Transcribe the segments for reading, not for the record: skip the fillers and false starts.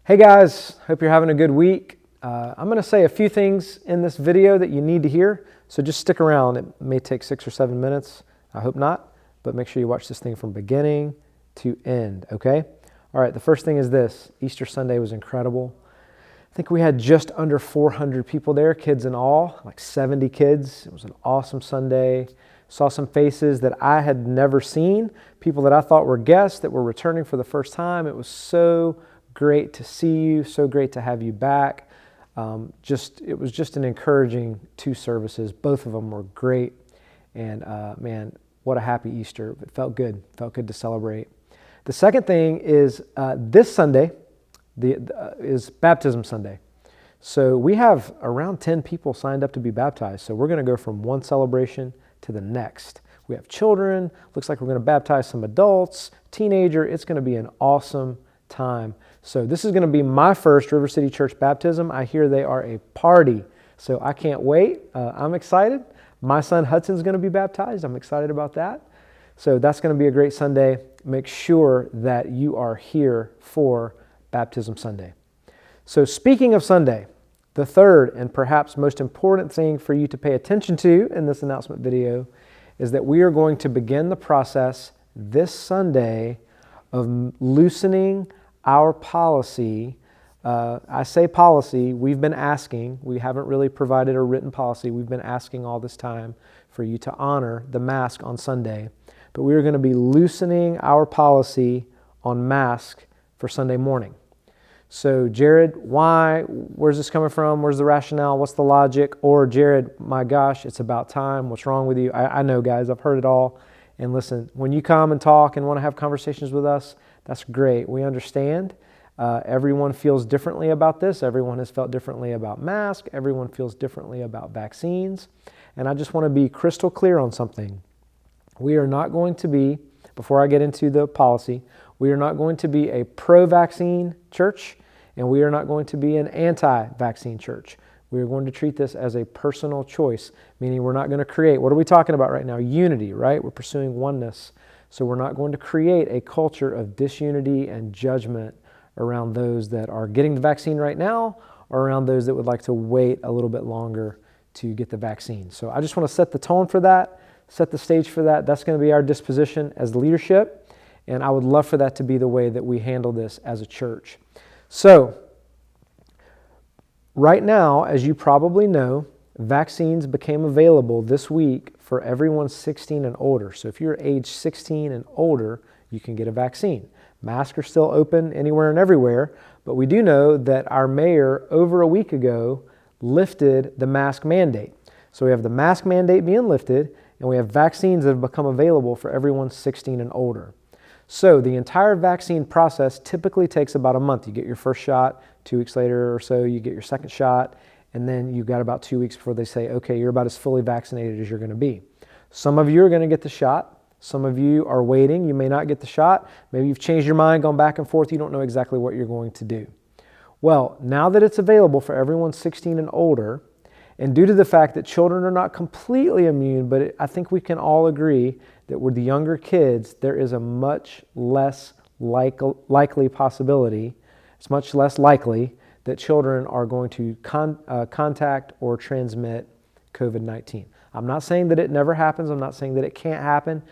Hey guys, hope you're having a good week. I'm going to say a few things in this video that you need to hear, so just stick around. It may take 6 or 7 minutes. I hope not, but make sure you watch this thing from beginning to end, okay? All right, the first thing is this. Easter Sunday was incredible. I think we had just under 400 people there, kids and all, like 70 kids. It was an awesome Sunday. Saw some faces that I had never seen, people that I thought were guests that were returning for the first time. It was so great to see you, so great to have you back. It was just an encouraging 2 services. Both of them were great, and man, what a happy Easter. It felt good to celebrate. The second thing is this Sunday is Baptism Sunday. So we have around 10 people signed up to be baptized. So we're going to go from one celebration to the next. We have children. Looks like we're going to baptize some adults, teenager. It's going to be an awesome time. So this is going to be my first River City Church baptism. I hear they are a party, so I can't wait. I'm excited. My son Hudson's going to be baptized. I'm excited about that. So that's going to be a great Sunday. Make sure that you are here for Baptism Sunday. So speaking of Sunday, the third and perhaps most important thing for you to pay attention to in this announcement video is that we are going to begin the process this Sunday of loosening our policy. I say policy, we've been asking, we haven't really provided a written policy, we've been asking all this time for you to honor the mask on Sunday. But we are going to be loosening our policy on mask for Sunday morning. So Jared, why? Where's this coming from? Where's the rationale? What's the logic? Or Jared, my gosh, it's about time. What's wrong with you? I know, guys, I've heard it all. And listen, when you come and talk and want to have conversations with us, that's great. We understand. Everyone feels differently about this. Everyone has felt differently about masks. Everyone feels differently about vaccines. And I just want to be crystal clear on something. We are not going to be, before I get into the policy, we are not going to be a pro-vaccine church, and we are not going to be an anti-vaccine church. We are going to treat this as a personal choice, meaning we're not going to create, what are we talking about right now? Unity, right? We're pursuing oneness. So we're not going to create a culture of disunity and judgment around those that are getting the vaccine right now or around those that would like to wait a little bit longer to get the vaccine. So I just want to set the tone for that, set the stage for that. That's going to be our disposition as leadership, and I would love for that to be the way that we handle this as a church. So right now, as you probably know, vaccines became available this week for everyone 16 and older. So if you're age 16 and older, you can get a vaccine. Masks are still open anywhere and everywhere, but we do know that our mayor over a week ago lifted the mask mandate. So we have the mask mandate being lifted, and we have vaccines that have become available for everyone 16 and older. So the entire vaccine process typically takes about a month. You get your first shot, 2 weeks later or so, you get your second shot, and then you've got about 2 weeks before they say, okay, you're about as fully vaccinated as you're going to be. Some of you are going to get the shot. Some of you are waiting. You may not get the shot. Maybe you've changed your mind, gone back and forth. You don't know exactly what you're going to do. Well, now that it's available for everyone 16 and older, and due to the fact that children are not completely immune, but I think we can all agree that with the younger kids, there is a much less likely possibility, it's much less likely that children are going to contact or transmit COVID-19. I'm not saying that it never happens. I'm not saying that it can't happen.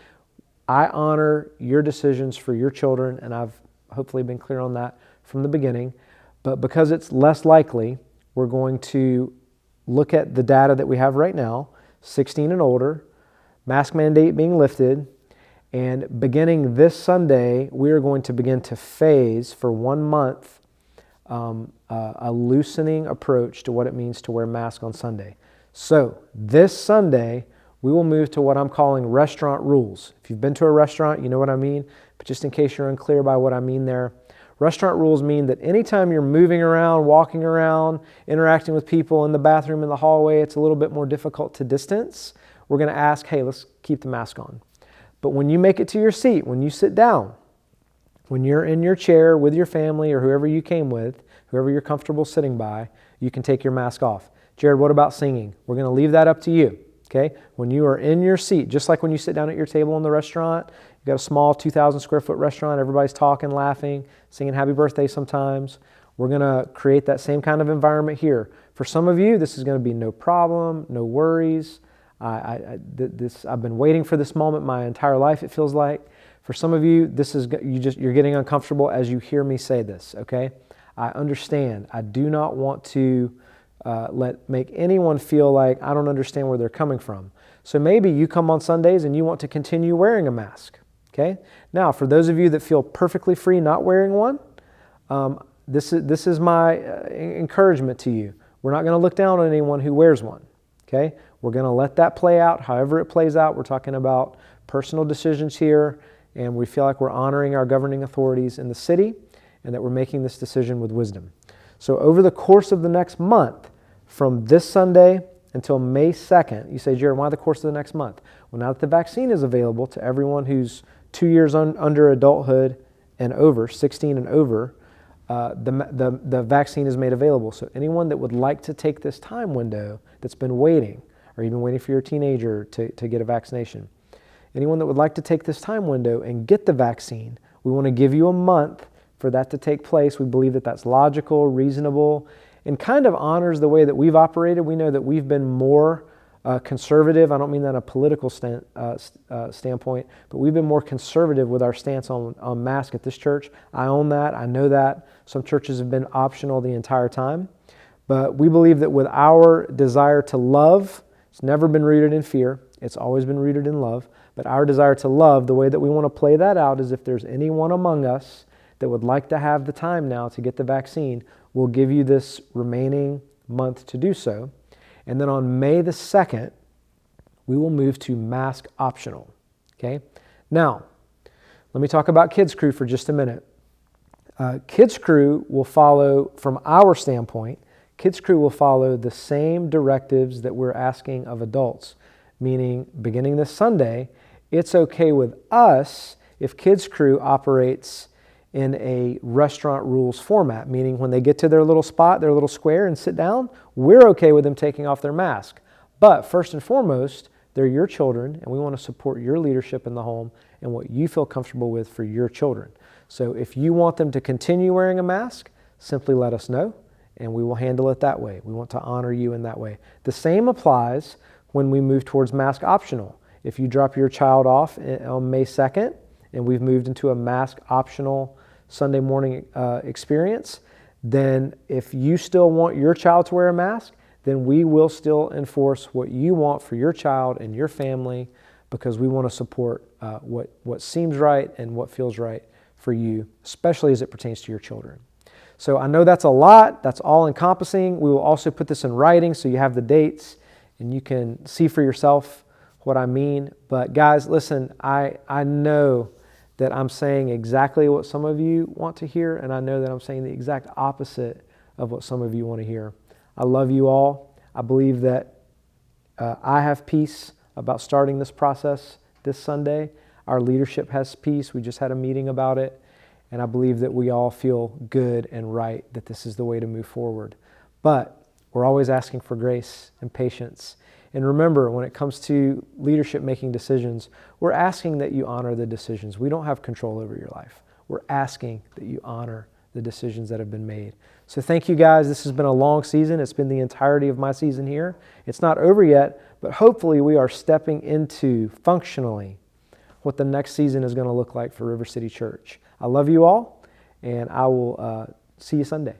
I honor your decisions for your children, and I've hopefully been clear on that from the beginning. But because it's less likely, we're going to look at the data that we have right now, 16 and older, mask mandate being lifted, and beginning this Sunday, we are going to begin to phase for 1 month a loosening approach to what it means to wear masks on Sunday. So this Sunday, we will move to what I'm calling restaurant rules. If you've been to a restaurant, you know what I mean, but just in case you're unclear by what I mean there, restaurant rules mean that anytime you're moving around, walking around, interacting with people in the bathroom, in the hallway, it's a little bit more difficult to distance. We're going to ask, hey, let's keep the mask on. But when you make it to your seat, when you sit down, when you're in your chair with your family or whoever you came with, whoever you're comfortable sitting by, you can take your mask off. Jared, what about singing? We're going to leave that up to you. Okay? When you are in your seat, just like when you sit down at your table in the restaurant, you've got a small 2,000 square foot restaurant, everybody's talking, laughing, singing happy birthday sometimes. We're going to create that same kind of environment here. For some of you, this is going to be no problem, no worries. I've been waiting for this moment my entire life, it feels like. For some of you, you're getting uncomfortable as you hear me say this, okay? I understand. I do not want to make anyone feel like I don't understand where they're coming from. So maybe you come on Sundays and you want to continue wearing a mask, okay? Now, for those of you that feel perfectly free not wearing one, this is my encouragement to you. We're not going to look down on anyone who wears one, okay? We're going to let that play out however it plays out. We're talking about personal decisions here, and we feel like we're honoring our governing authorities in the city and that we're making this decision with wisdom. So over the course of the next month, from this Sunday until May 2nd, you say, Jared, why the course of the next month? Well, now that the vaccine is available to everyone who's 2 years under adulthood and over, 16 and over, the vaccine is made available. So anyone that would like to take this time window that's been waiting, or you've been waiting for your teenager to get a vaccination, anyone that would like to take this time window and get the vaccine, we want to give you a month for that to take place. We believe that that's logical, reasonable, and kind of honors the way that we've operated. We know that we've been more conservative. I don't mean that in a political standpoint, but we've been more conservative with our stance on masks at this church. I own that. I know that. Some churches have been optional the entire time. But we believe that with our desire to love, it's never been rooted in fear. It's always been rooted in love. But our desire to love, the way that we want to play that out is if there's anyone among us that would like to have the time now to get the vaccine, we'll give you this remaining month to do so. And then on May the 2nd, we will move to mask optional. Okay? Now, let me talk about Kids Crew for just a minute. Kids Crew will follow, from our standpoint, Kids Crew will follow the same directives that we're asking of adults, meaning beginning this Sunday, it's okay with us if Kids Crew operates in a restaurant rules format, meaning when they get to their little spot, their little square and sit down, we're okay with them taking off their mask. But first and foremost, they're your children, and we want to support your leadership in the home and what you feel comfortable with for your children. So if you want them to continue wearing a mask, simply let us know, and we will handle it that way. We want to honor you in that way. The same applies when we move towards mask optional. If you drop your child off on May 2nd, and we've moved into a mask optional Sunday morning experience, then if you still want your child to wear a mask, then we will still enforce what you want for your child and your family, because we want to support what seems right and what feels right for you, especially as it pertains to your children. So I know that's a lot. That's all encompassing. We will also put this in writing so you have the dates and you can see for yourself what I mean. But guys, listen, I know that I'm saying exactly what some of you want to hear, and I know that I'm saying the exact opposite of what some of you want to hear. I love you all. I believe that I have peace about starting this process this Sunday. Our leadership has peace. We just had a meeting about it, and I believe that we all feel good and right that this is the way to move forward. But we're always asking for grace and patience. And remember, when it comes to leadership making decisions, we're asking that you honor the decisions. We don't have control over your life. We're asking that you honor the decisions that have been made. So thank you guys. This has been a long season. It's been the entirety of my season here. It's not over yet, but hopefully we are stepping into functionally what the next season is going to look like for River City Church. I love you all, and I will see you Sunday.